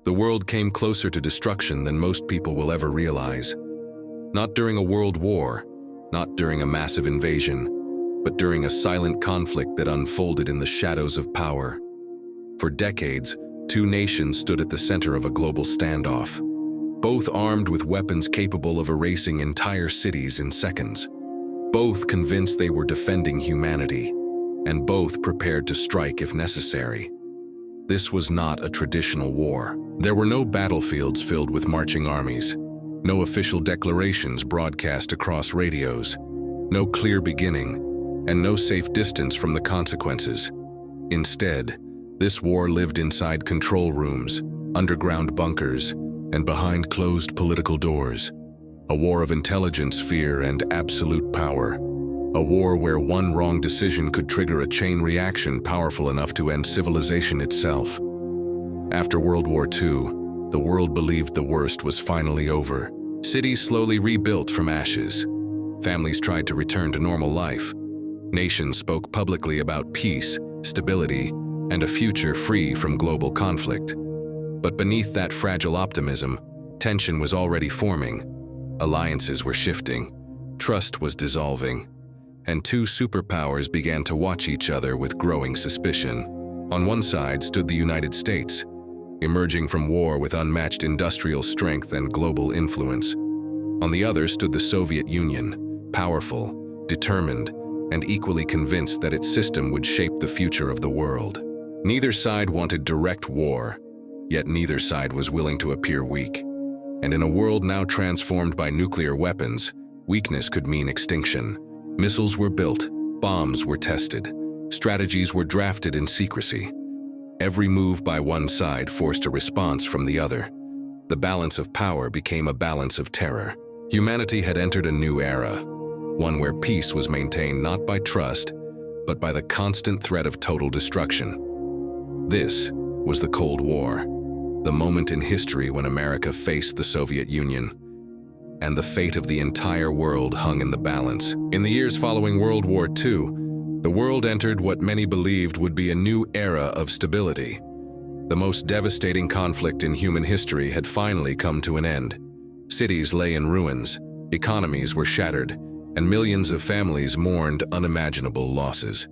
The world came closer to destruction than most people will ever realize. Not during a world war, not during a massive invasion, but during a silent conflict that unfolded in the shadows of power. For decades, two nations stood at the center of a global standoff, both armed with weapons capable of erasing entire cities in seconds. Both convinced they were defending humanity, and both prepared to strike if necessary. This was not a traditional war. There were no battlefields filled with marching armies, no official declarations broadcast across radios, no clear beginning, and no safe distance from the consequences. Instead, this war lived inside control rooms, underground bunkers, and behind closed political doors. A war of intelligence, fear, and absolute power. A war where one wrong decision could trigger a chain reaction powerful enough to end civilization itself. After World War II, the world believed the worst was finally over. Cities slowly rebuilt from ashes. Families tried to return to normal life. Nations spoke publicly about peace, stability, and a future free from global conflict. But beneath that fragile optimism, tension was already forming. Alliances were shifting, trust was dissolving, and two superpowers began to watch each other with growing suspicion. On one side stood the United States, emerging from war with unmatched industrial strength and global influence. On the other stood the Soviet Union, powerful, determined, and equally convinced that its system would shape the future of the world. Neither side wanted direct war, yet neither side was willing to appear weak. And in a world now transformed by nuclear weapons, weakness could mean extinction. Missiles were built, bombs were tested, strategies were drafted in secrecy. Every move by one side forced a response from the other. The balance of power became a balance of terror. Humanity had entered a new era, one where peace was maintained not by trust, but by the constant threat of total destruction. This was the Cold War, the moment in history when America faced the Soviet Union, and the fate of the entire world hung in the balance. In the years following World War II, the world entered what many believed would be a new era of stability. The most devastating conflict in human history had finally come to an end. Cities lay in ruins, economies were shattered, and millions of families mourned unimaginable losses.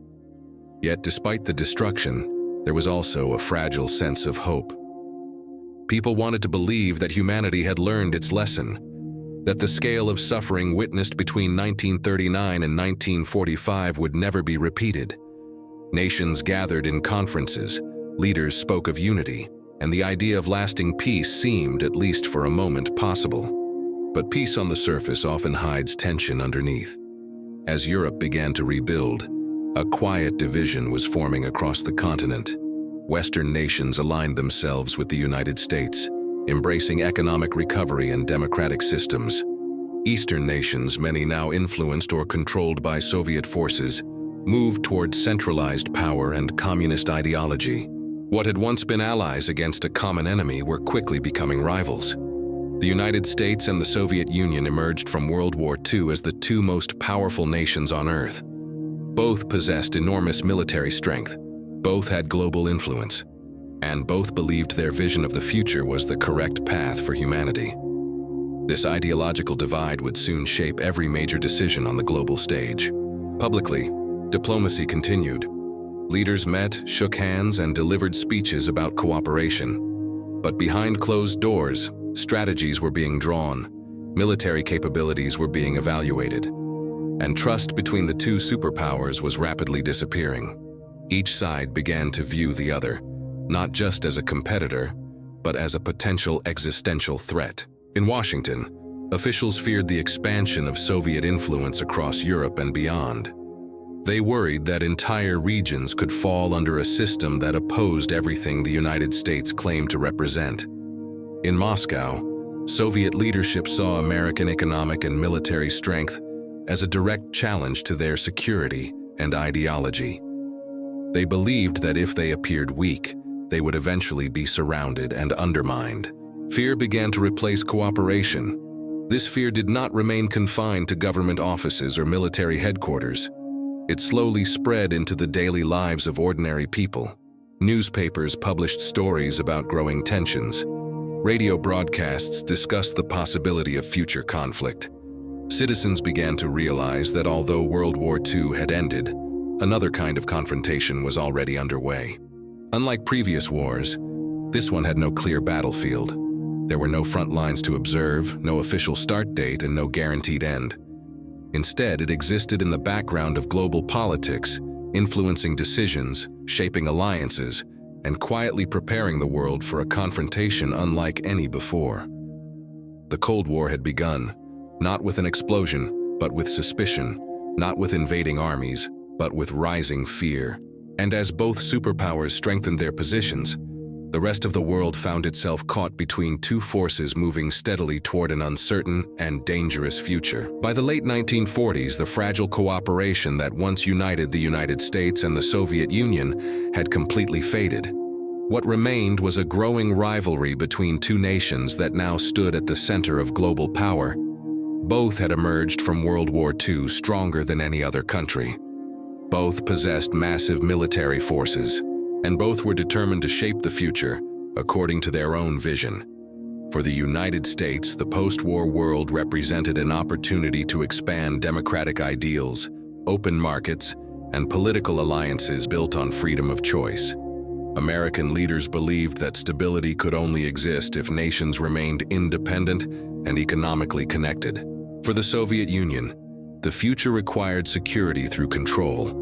Yet despite the destruction, there was also a fragile sense of hope. People wanted to believe that humanity had learned its lesson, that the scale of suffering witnessed between 1939 and 1945 would never be repeated. Nations gathered in conferences, leaders spoke of unity, and the idea of lasting peace seemed, at least for a moment, possible. But peace on the surface often hides tension underneath. As Europe began to rebuild, a quiet division was forming across the continent. Western nations aligned themselves with the United States, embracing economic recovery and democratic systems. Eastern nations, many now influenced or controlled by Soviet forces, moved towards centralized power and communist ideology. What had once been allies against a common enemy were quickly becoming rivals. The United States and the Soviet Union emerged from World War II as the two most powerful nations on Earth. Both possessed enormous military strength, both had global influence, and both believed their vision of the future was the correct path for humanity. This ideological divide would soon shape every major decision on the global stage. Publicly, diplomacy continued. Leaders met, shook hands, and delivered speeches about cooperation. But behind closed doors, strategies were being drawn, military capabilities were being evaluated, and trust between the two superpowers was rapidly disappearing. Each side began to view the other, not just as a competitor, but as a potential existential threat. In Washington, officials feared the expansion of Soviet influence across Europe and beyond. They worried that entire regions could fall under a system that opposed everything the United States claimed to represent. In Moscow, Soviet leadership saw American economic and military strength as a direct challenge to their security and ideology. They believed that if they appeared weak, they would eventually be surrounded and undermined. Fear began to replace cooperation. This fear did not remain confined to government offices or military headquarters. It slowly spread into the daily lives of ordinary people. Newspapers published stories about growing tensions. Radio broadcasts discussed the possibility of future conflict. Citizens began to realize that although World War II had ended, another kind of confrontation was already underway. Unlike previous wars, this one had no clear battlefield. There were no front lines to observe, no official start date, and no guaranteed end. Instead, it existed in the background of global politics, influencing decisions, shaping alliances, and quietly preparing the world for a confrontation unlike any before. The Cold War had begun, not with an explosion, but with suspicion, not with invading armies, but with rising fear. And as both superpowers strengthened their positions, the rest of the world found itself caught between two forces moving steadily toward an uncertain and dangerous future. By the late 1940s, the fragile cooperation that once united the United States and the Soviet Union had completely faded. What remained was a growing rivalry between two nations that now stood at the center of global power. Both had emerged from World War II stronger than any other country. Both possessed massive military forces, and both were determined to shape the future according to their own vision. For the United States, the post-war world represented an opportunity to expand democratic ideals, open markets, and political alliances built on freedom of choice. American leaders believed that stability could only exist if nations remained independent and economically connected. For the Soviet Union, the future required security through control.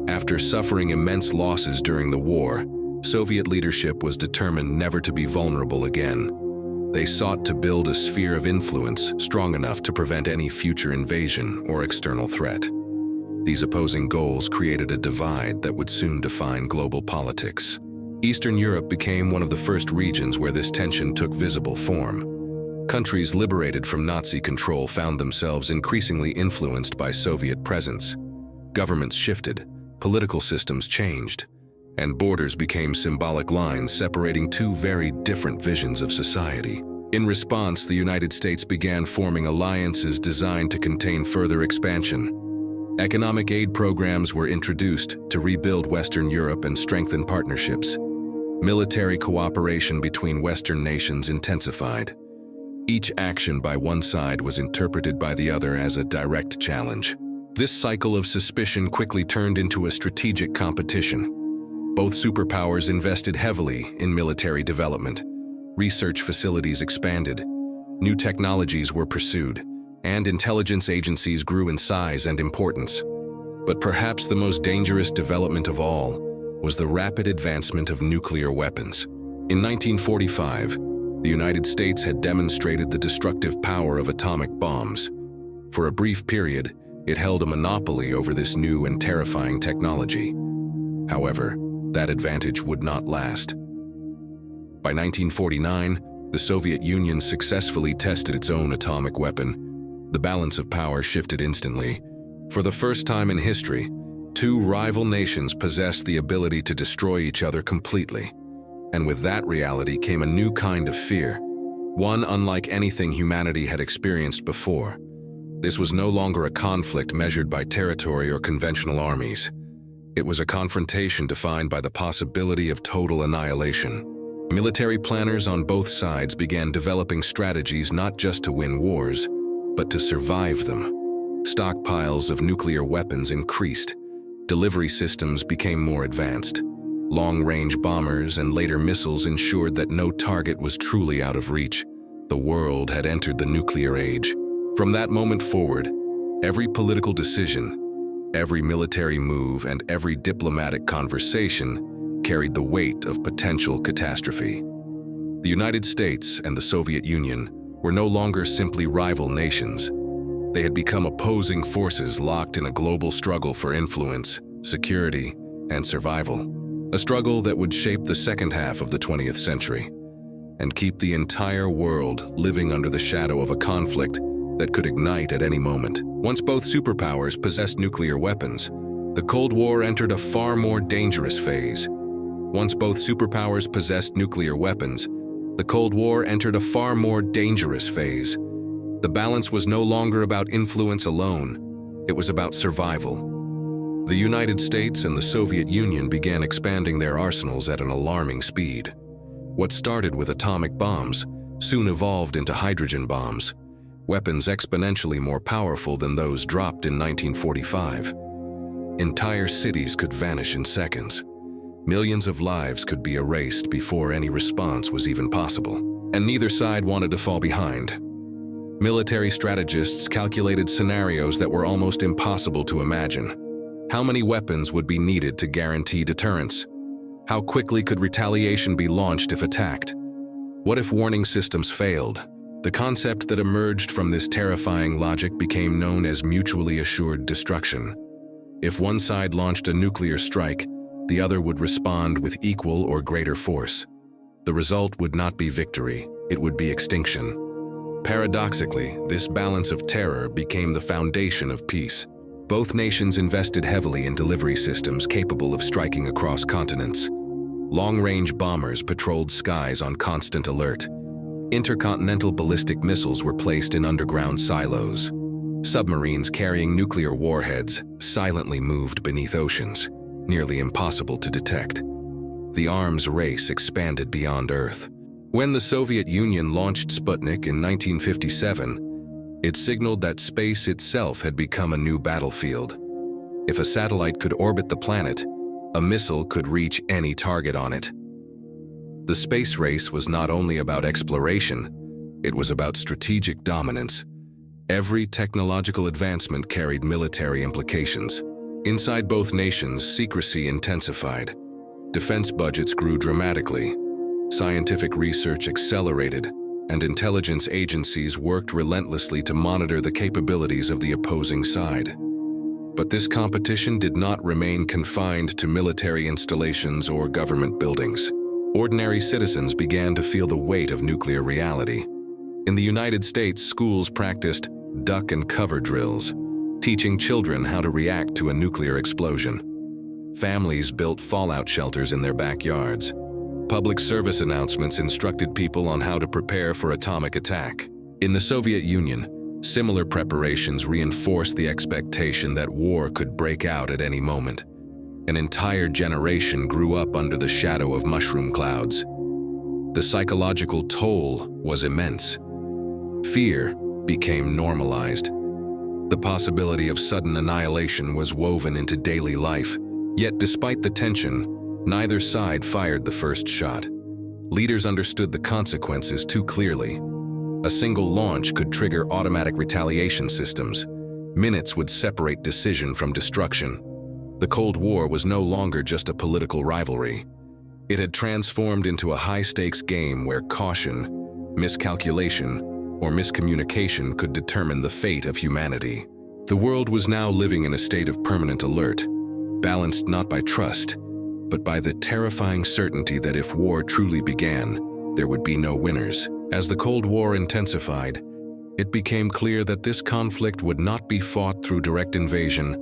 After suffering immense losses during the war, Soviet leadership was determined never to be vulnerable again. They sought to build a sphere of influence strong enough to prevent any future invasion or external threat. These opposing goals created a divide that would soon define global politics. Eastern Europe became one of the first regions where this tension took visible form. Countries liberated from Nazi control found themselves increasingly influenced by Soviet presence. Governments shifted, political systems changed, and borders became symbolic lines separating two very different visions of society. In response, the United States began forming alliances designed to contain further expansion. Economic aid programs were introduced to rebuild Western Europe and strengthen partnerships. Military cooperation between Western nations intensified. Each action by one side was interpreted by the other as a direct challenge. This cycle of suspicion quickly turned into a strategic competition. Both superpowers invested heavily in military development. Research facilities expanded, new technologies were pursued, and intelligence agencies grew in size and importance. But perhaps the most dangerous development of all was the rapid advancement of nuclear weapons. In 1945, the United States had demonstrated the destructive power of atomic bombs. For a brief period, it held a monopoly over this new and terrifying technology. However, that advantage would not last. By 1949, the Soviet Union successfully tested its own atomic weapon. The balance of power shifted instantly. For the first time in history, two rival nations possessed the ability to destroy each other completely. And with that reality came a new kind of fear, one unlike anything humanity had experienced before. This was no longer a conflict measured by territory or conventional armies. It was a confrontation defined by the possibility of total annihilation. Military planners on both sides began developing strategies not just to win wars, but to survive them. Stockpiles of nuclear weapons increased. Delivery systems became more advanced. Long-range bombers and later missiles ensured that no target was truly out of reach. The world had entered the nuclear age. From that moment forward, every political decision, every military move, and every diplomatic conversation carried the weight of potential catastrophe. The United States and the Soviet Union were no longer simply rival nations. They had become opposing forces locked in a global struggle for influence, security, and survival. A struggle that would shape the second half of the 20th century and keep the entire world living under the shadow of a conflict that could ignite at any moment. Once both superpowers possessed nuclear weapons, the Cold War entered a far more dangerous phase. Once both superpowers possessed nuclear weapons, the Cold War entered a far more dangerous phase. The balance was no longer about influence alone, it was about survival. The United States and the Soviet Union began expanding their arsenals at an alarming speed. What started with atomic bombs soon evolved into hydrogen bombs, weapons exponentially more powerful than those dropped in 1945. Entire cities could vanish in seconds. Millions of lives could be erased before any response was even possible, and neither side wanted to fall behind. Military strategists calculated scenarios that were almost impossible to imagine. How many weapons would be needed to guarantee deterrence? How quickly could retaliation be launched if attacked? What if warning systems failed? The concept that emerged from this terrifying logic became known as mutually assured destruction. If one side launched a nuclear strike, the other would respond with equal or greater force. The result would not be victory, it would be extinction. Paradoxically, this balance of terror became the foundation of peace. Both nations invested heavily in delivery systems capable of striking across continents. Long-range bombers patrolled skies on constant alert. Intercontinental ballistic missiles were placed in underground silos. Submarines carrying nuclear warheads silently moved beneath oceans, nearly impossible to detect. The arms race expanded beyond Earth. When the Soviet Union launched Sputnik in 1957, it signaled that space itself had become a new battlefield. If a satellite could orbit the planet, a missile could reach any target on it. The space race was not only about exploration, it was about strategic dominance. Every technological advancement carried military implications. Inside both nations, secrecy intensified. Defense budgets grew dramatically. Scientific research accelerated, and intelligence agencies worked relentlessly to monitor the capabilities of the opposing side. But this competition did not remain confined to military installations or government buildings. Ordinary citizens began to feel the weight of nuclear reality. In the United States, schools practiced duck and cover drills, teaching children how to react to a nuclear explosion. Families built fallout shelters in their backyards. Public service announcements instructed people on how to prepare for atomic attack. In the Soviet Union, similar preparations reinforced the expectation that war could break out at any moment. An entire generation grew up under the shadow of mushroom clouds. The psychological toll was immense. Fear became normalized. The possibility of sudden annihilation was woven into daily life. Yet despite the tension, neither side fired the first shot. Leaders understood the consequences too clearly. A single launch could trigger automatic retaliation systems. Minutes would separate decision from destruction. The Cold War was no longer just a political rivalry. It had transformed into a high-stakes game where caution, miscalculation, or miscommunication could determine the fate of humanity. The world was now living in a state of permanent alert, balanced not by trust, but by the terrifying certainty that if war truly began, there would be no winners. As the Cold War intensified, it became clear that this conflict would not be fought through direct invasion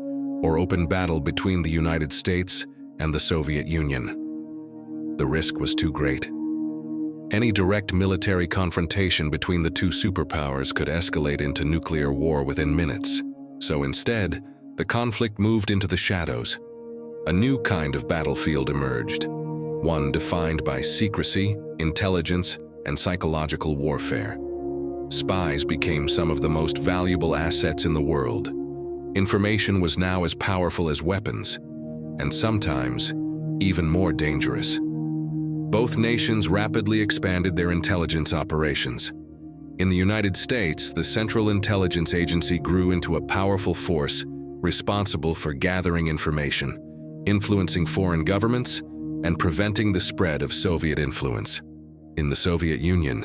or open battle between the United States and the Soviet Union. The risk was too great. Any direct military confrontation between the two superpowers could escalate into nuclear war within minutes. So instead, the conflict moved into the shadows. A new kind of battlefield emerged, one defined by secrecy, intelligence, and psychological warfare. Spies became some of the most valuable assets in the world. Information was now as powerful as weapons, and sometimes even more dangerous. Both nations rapidly expanded their intelligence operations. In the United States, the Central Intelligence Agency grew into a powerful force responsible for gathering information, influencing foreign governments, and preventing the spread of Soviet influence. In the Soviet Union,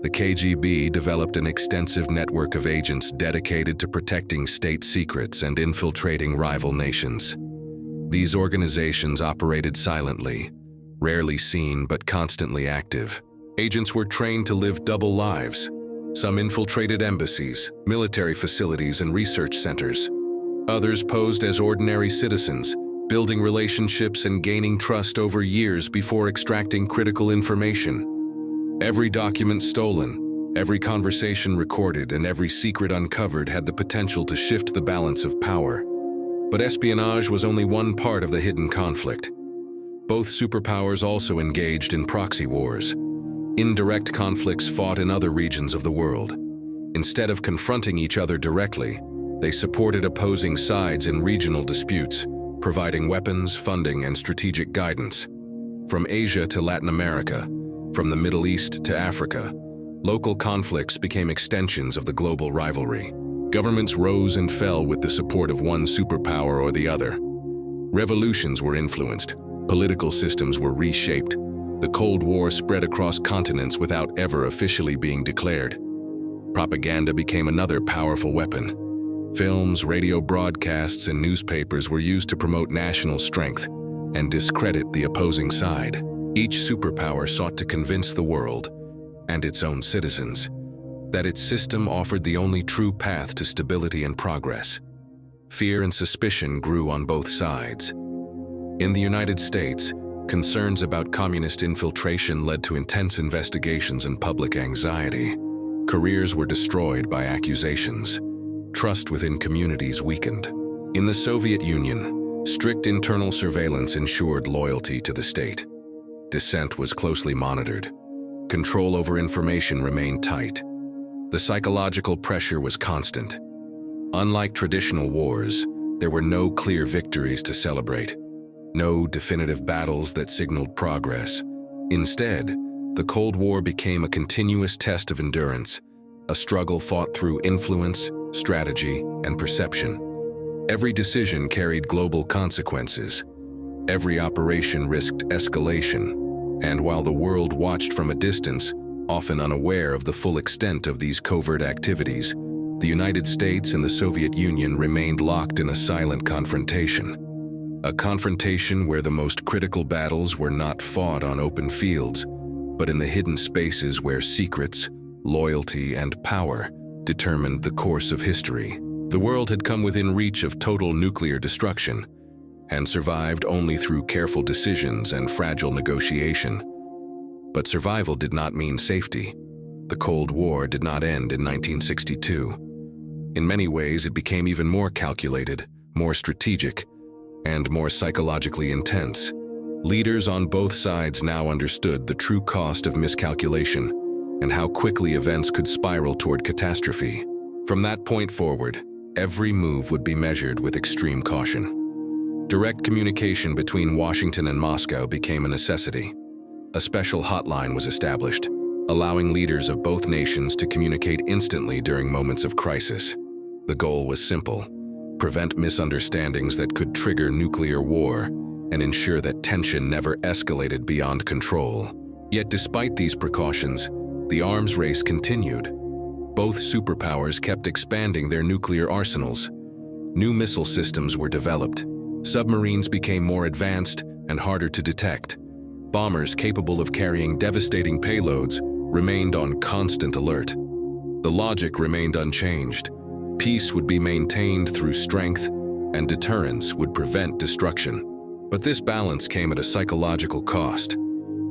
the KGB developed an extensive network of agents dedicated to protecting state secrets and infiltrating rival nations. These organizations operated silently, rarely seen but constantly active. Agents were trained to live double lives. Some infiltrated embassies, military facilities, and research centers. Others posed as ordinary citizens, building relationships and gaining trust over years before extracting critical information. Every document stolen, every conversation recorded, and every secret uncovered had the potential to shift the balance of power. But espionage was only one part of the hidden conflict. Both superpowers also engaged in proxy wars. Indirect conflicts fought in other regions of the world. Instead of confronting each other directly, they supported opposing sides in regional disputes, providing weapons, funding, and strategic guidance. From Asia to Latin America, from the Middle East to Africa, local conflicts became extensions of the global rivalry. Governments rose and fell with the support of one superpower or the other. Revolutions were influenced, political systems were reshaped. The Cold War spread across continents without ever officially being declared. Propaganda became another powerful weapon. Films, radio broadcasts, and newspapers were used to promote national strength and discredit the opposing side. Each superpower sought to convince the world, and its own citizens, that its system offered the only true path to stability and progress. Fear and suspicion grew on both sides. In the United States, concerns about communist infiltration led to intense investigations and public anxiety. Careers were destroyed by accusations. Trust within communities weakened. In the Soviet Union, strict internal surveillance ensured loyalty to the state. Dissent was closely monitored. Control over information remained tight. The psychological pressure was constant. Unlike traditional wars, there were no clear victories to celebrate, no definitive battles that signaled progress. Instead, the Cold War became a continuous test of endurance, a struggle fought through influence, strategy, and perception. Every decision carried global consequences. Every operation risked escalation. And while the world watched from a distance, often unaware of the full extent of these covert activities, the United States and the Soviet Union remained locked in a silent confrontation. A confrontation where the most critical battles were not fought on open fields, but in the hidden spaces where secrets, loyalty, and power determined the course of history. The world had come within reach of total nuclear destruction, and survived only through careful decisions and fragile negotiation. But survival did not mean safety. The Cold War did not end in 1962. In many ways, it became even more calculated, more strategic, and more psychologically intense. Leaders on both sides now understood the true cost of miscalculation and how quickly events could spiral toward catastrophe. From that point forward, every move would be measured with extreme caution. Direct communication between Washington and Moscow became a necessity. A special hotline was established, allowing leaders of both nations to communicate instantly during moments of crisis. The goal was simple: prevent misunderstandings that could trigger nuclear war and ensure that tension never escalated beyond control. Yet despite these precautions, the arms race continued. Both superpowers kept expanding their nuclear arsenals. New missile systems were developed. Submarines became more advanced and harder to detect. Bombers capable of carrying devastating payloads remained on constant alert. The logic remained unchanged. Peace would be maintained through strength, and deterrence would prevent destruction. But this balance came at a psychological cost.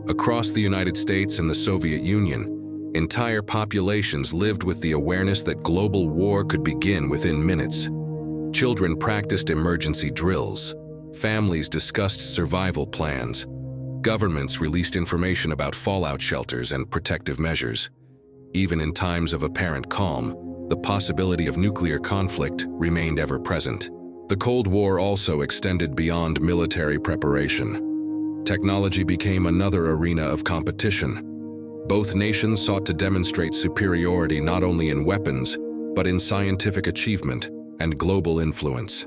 Across the United States and the Soviet Union, entire populations lived with the awareness that global war could begin within minutes. Children practiced emergency drills. Families discussed survival plans. Governments released information about fallout shelters and protective measures. Even in times of apparent calm, the possibility of nuclear conflict remained ever present. The Cold War also extended beyond military preparation. Technology became another arena of competition. Both nations sought to demonstrate superiority not only in weapons, but in scientific achievement and global influence.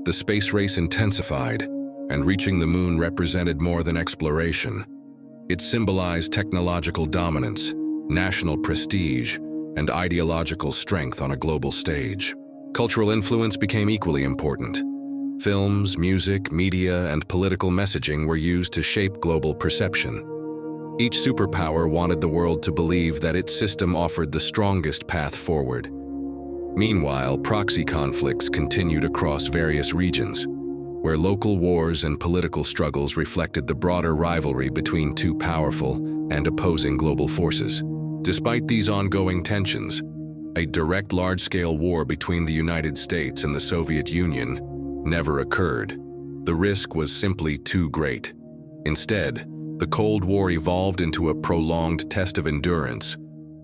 The space race intensified, and reaching the moon represented more than exploration. It symbolized technological dominance, national prestige, and ideological strength on a global stage. Cultural influence became equally important. Films, music, media, and political messaging were used to shape global perception. Each superpower wanted the world to believe that its system offered the strongest path forward. Meanwhile, proxy conflicts continued across various regions, where local wars and political struggles reflected the broader rivalry between two powerful and opposing global forces. Despite these ongoing tensions, a direct large-scale war between the United States and the Soviet Union never occurred. The risk was simply too great. Instead, The Cold War evolved into a prolonged test of endurance.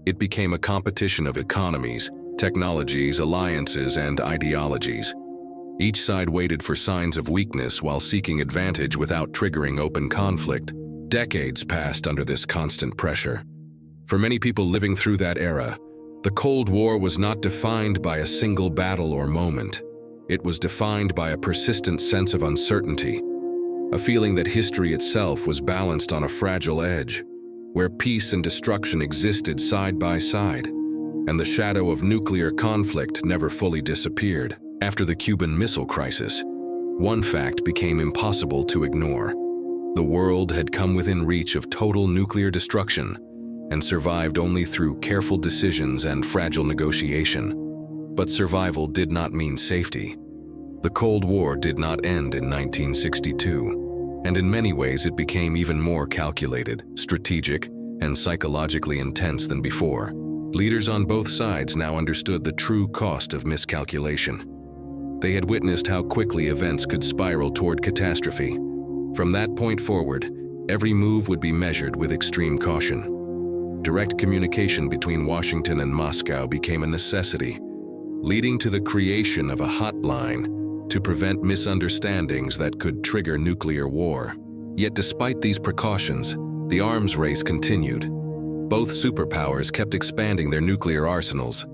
It became a competition of economies, technologies, alliances, and ideologies. Each side waited for signs of weakness while seeking advantage without triggering open conflict. Decades passed under this constant pressure. For many people living through that era, the Cold War was not defined by a single battle or moment. It was defined by a persistent sense of uncertainty, a feeling that history itself was balanced on a fragile edge, where peace and destruction existed side by side, and the shadow of nuclear conflict never fully disappeared. After the Cuban Missile Crisis, one fact became impossible to ignore. The world had come within reach of total nuclear destruction and survived only through careful decisions and fragile negotiation. But survival did not mean safety. The Cold War did not end in 1962, and in many ways it became even more calculated, strategic, and psychologically intense than before. Leaders on both sides now understood the true cost of miscalculation. They had witnessed how quickly events could spiral toward catastrophe. From that point forward, every move would be measured with extreme caution. Direct communication between Washington and Moscow became a necessity, leading to the creation of a hotline to prevent misunderstandings that could trigger nuclear war. Yet despite these precautions, the arms race continued. Both superpowers kept expanding their nuclear arsenals.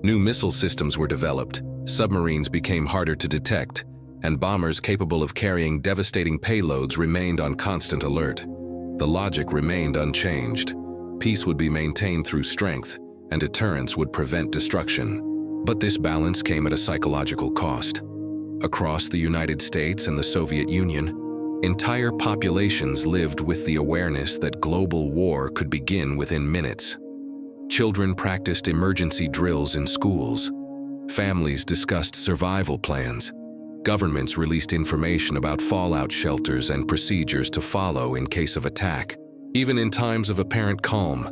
New missile systems were developed, submarines became harder to detect, and bombers capable of carrying devastating payloads remained on constant alert. The logic remained unchanged. Peace would be maintained through strength, and deterrence would prevent destruction. But this balance came at a psychological cost. Across the United States and the Soviet Union, entire populations lived with the awareness that global war could begin within minutes. Children practiced emergency drills in schools. Families discussed survival plans. Governments released information about fallout shelters and procedures to follow in case of attack. Even in times of apparent calm,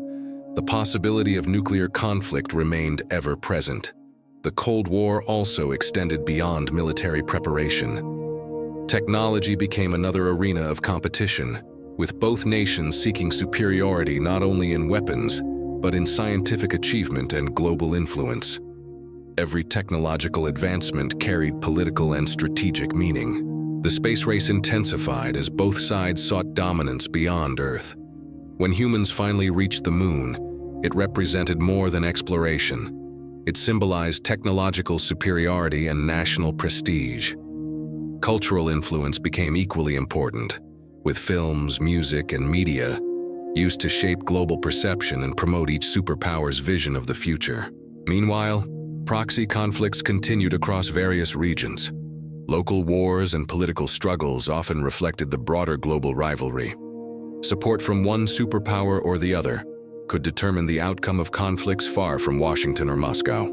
the possibility of nuclear conflict remained ever present. The Cold War also extended beyond military preparation. Technology became another arena of competition, with both nations seeking superiority not only in weapons, but in scientific achievement and global influence. Every technological advancement carried political and strategic meaning. The space race intensified as both sides sought dominance beyond Earth. When humans finally reached the moon, it represented more than exploration. It symbolized technological superiority and national prestige. Cultural influence became equally important, with films, music, and media used to shape global perception and promote each superpower's vision of the future. Meanwhile, proxy conflicts continued across various regions. Local wars and political struggles often reflected the broader global rivalry. Support from one superpower or the other could determine the outcome of conflicts far from Washington or Moscow.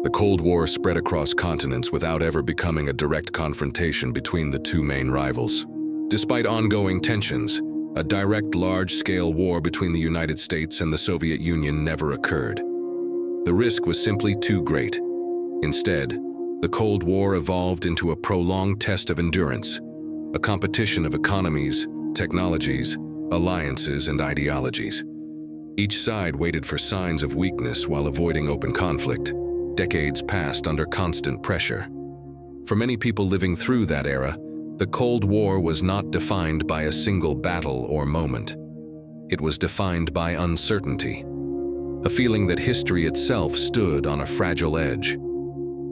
The Cold War spread across continents without ever becoming a direct confrontation between the two main rivals. Despite ongoing tensions, a direct large-scale war between the United States and the Soviet Union never occurred. The risk was simply too great. Instead, the Cold War evolved into a prolonged test of endurance, a competition of economies, technologies, alliances, and ideologies. Each side waited for signs of weakness while avoiding open conflict. Decades passed under constant pressure. For many people living through that era, the Cold War was not defined by a single battle or moment. It was defined by uncertainty, a feeling that history itself stood on a fragile edge.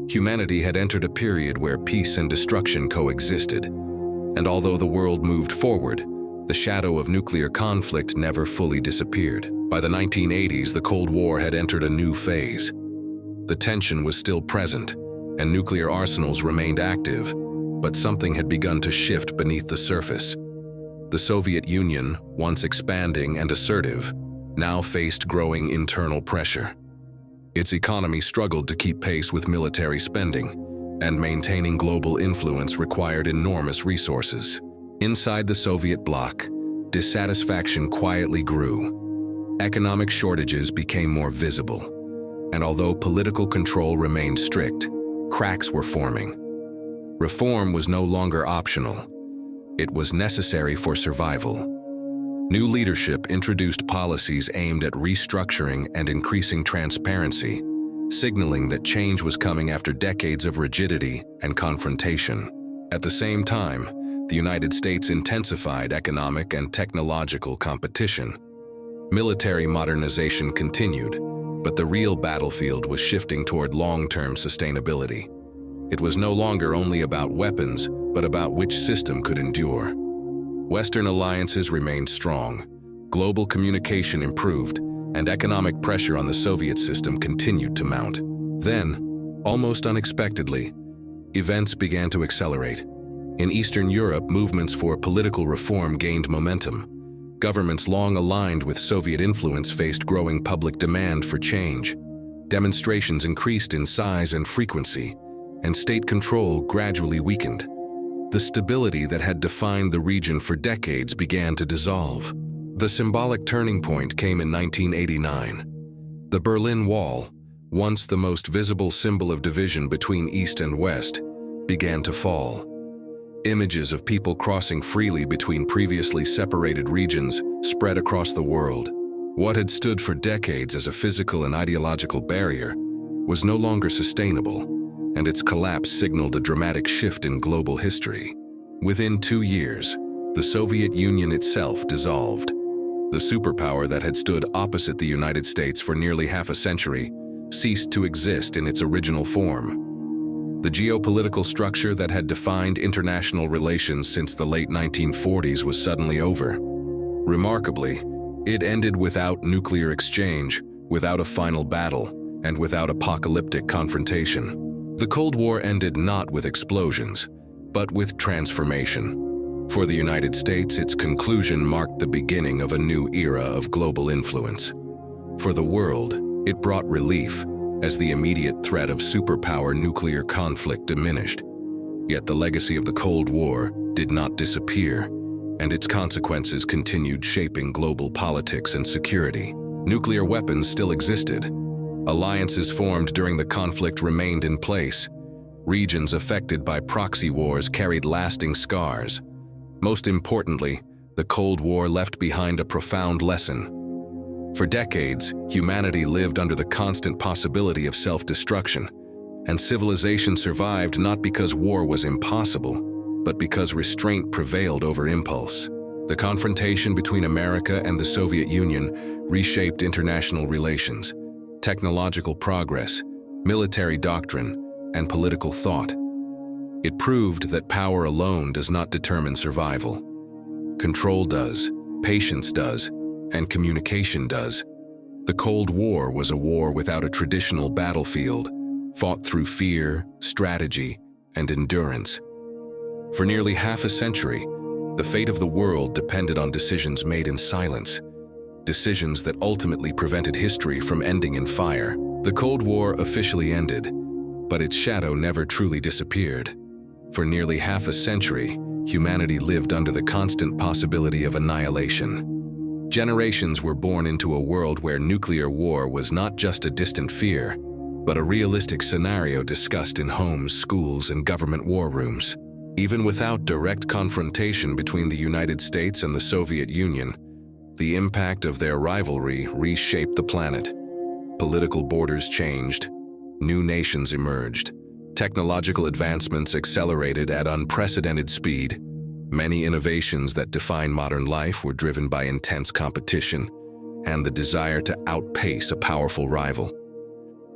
Humanity had entered a period where peace and destruction coexisted, and although the world moved forward, the shadow of nuclear conflict never fully disappeared. By the 1980s, the Cold War had entered a new phase. The tension was still present, and nuclear arsenals remained active, but something had begun to shift beneath the surface. The Soviet Union, once expanding and assertive, now faced growing internal pressure. Its economy struggled to keep pace with military spending, and maintaining global influence required enormous resources. Inside the Soviet bloc, dissatisfaction quietly grew. Economic shortages became more visible, and although political control remained strict, cracks were forming. Reform was no longer optional. It was necessary for survival. New leadership introduced policies aimed at restructuring and increasing transparency, signaling that change was coming after decades of rigidity and confrontation. At the same time, the United States intensified economic and technological competition. Military modernization continued, but the real battlefield was shifting toward long-term sustainability. It was no longer only about weapons, but about which system could endure. Western alliances remained strong, global communication improved, and economic pressure on the Soviet system continued to mount. Then, almost unexpectedly, events began to accelerate. In Eastern Europe, movements for political reform gained momentum. Governments long aligned with Soviet influence faced growing public demand for change. Demonstrations increased in size and frequency, and state control gradually weakened. The stability that had defined the region for decades began to dissolve. The symbolic turning point came in 1989. The Berlin Wall, once the most visible symbol of division between East and West, began to fall. Images of people crossing freely between previously separated regions spread across the world. What had stood for decades as a physical and ideological barrier was no longer sustainable, and its collapse signaled a dramatic shift in global history. Within 2 years, the Soviet Union itself dissolved. The superpower that had stood opposite the United States for nearly half a century ceased to exist in its original form. The geopolitical structure that had defined international relations since the late 1940s was suddenly over. Remarkably, it ended without nuclear exchange, without a final battle, and without apocalyptic confrontation. The Cold War ended not with explosions, but with transformation. For the United States, its conclusion marked the beginning of a new era of global influence. For the world, it brought relief, as the immediate threat of superpower nuclear conflict diminished. Yet the legacy of the Cold War did not disappear, and its consequences continued shaping global politics and security. Nuclear weapons still existed. Alliances formed during the conflict remained in place. Regions affected by proxy wars carried lasting scars. Most importantly, the Cold War left behind a profound lesson. For decades, humanity lived under the constant possibility of self-destruction, and civilization survived not because war was impossible, but because restraint prevailed over impulse. The confrontation between America and the Soviet Union reshaped international relations. Technological progress, military doctrine, and political thought. It proved that power alone does not determine survival. Control does, patience does, and communication does. The Cold War was a war without a traditional battlefield, fought through fear, strategy, and endurance. For nearly half a century, the fate of the world depended on decisions made in silence. Decisions that ultimately prevented history from ending in fire. The Cold War officially ended, but its shadow never truly disappeared. For nearly half a century, humanity lived under the constant possibility of annihilation. Generations were born into a world where nuclear war was not just a distant fear, but a realistic scenario discussed in homes, schools, and government war rooms. Even without direct confrontation between the United States and the Soviet Union, the impact of their rivalry reshaped the planet. Political borders changed, new nations emerged, technological advancements accelerated at unprecedented speed. Many innovations that define modern life were driven by intense competition and the desire to outpace a powerful rival.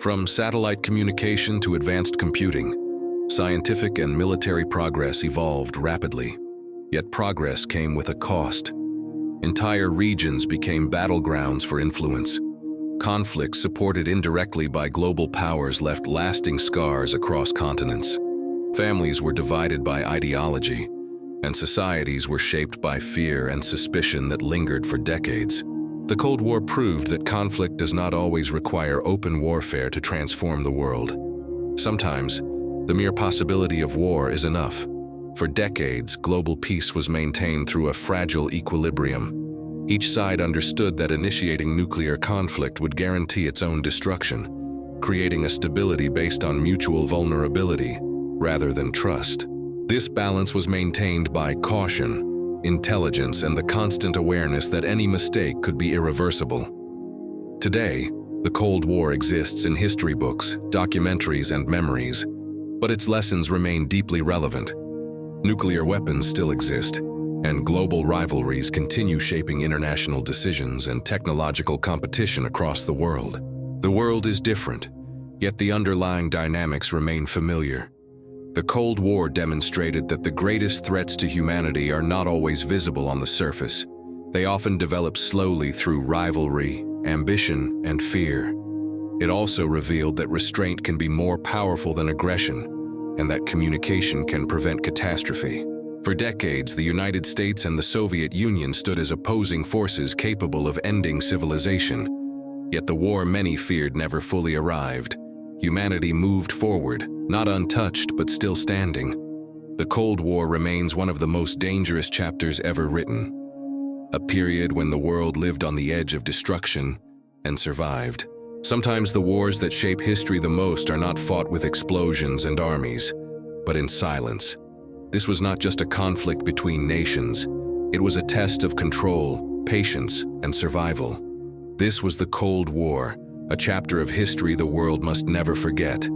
From satellite communication to advanced computing, scientific and military progress evolved rapidly. Yet progress came with a cost. Entire regions became battlegrounds for influence. Conflicts supported indirectly by global powers left lasting scars across continents. Families were divided by ideology, and societies were shaped by fear and suspicion that lingered for decades. The Cold War proved that conflict does not always require open warfare to transform the world. Sometimes, the mere possibility of war is enough. For decades, global peace was maintained through a fragile equilibrium. Each side understood that initiating nuclear conflict would guarantee its own destruction, creating a stability based on mutual vulnerability rather than trust. This balance was maintained by caution, intelligence, and the constant awareness that any mistake could be irreversible. Today, the Cold War exists in history books, documentaries, and memories, but its lessons remain deeply relevant. Nuclear weapons still exist, and global rivalries continue shaping international decisions and technological competition across the world. The world is different, yet the underlying dynamics remain familiar. The Cold War demonstrated that the greatest threats to humanity are not always visible on the surface. They often develop slowly through rivalry, ambition, and fear. It also revealed that restraint can be more powerful than aggression, and that communication can prevent catastrophe. For decades, the United States and the Soviet Union stood as opposing forces capable of ending civilization. Yet the war many feared never fully arrived. Humanity moved forward, not untouched but still standing. The Cold War remains one of the most dangerous chapters ever written, a period when the world lived on the edge of destruction and survived. Sometimes the wars that shape history the most are not fought with explosions and armies, but in silence. This was not just a conflict between nations. It was a test of control, patience, and survival. This was the Cold War, a chapter of history the world must never forget.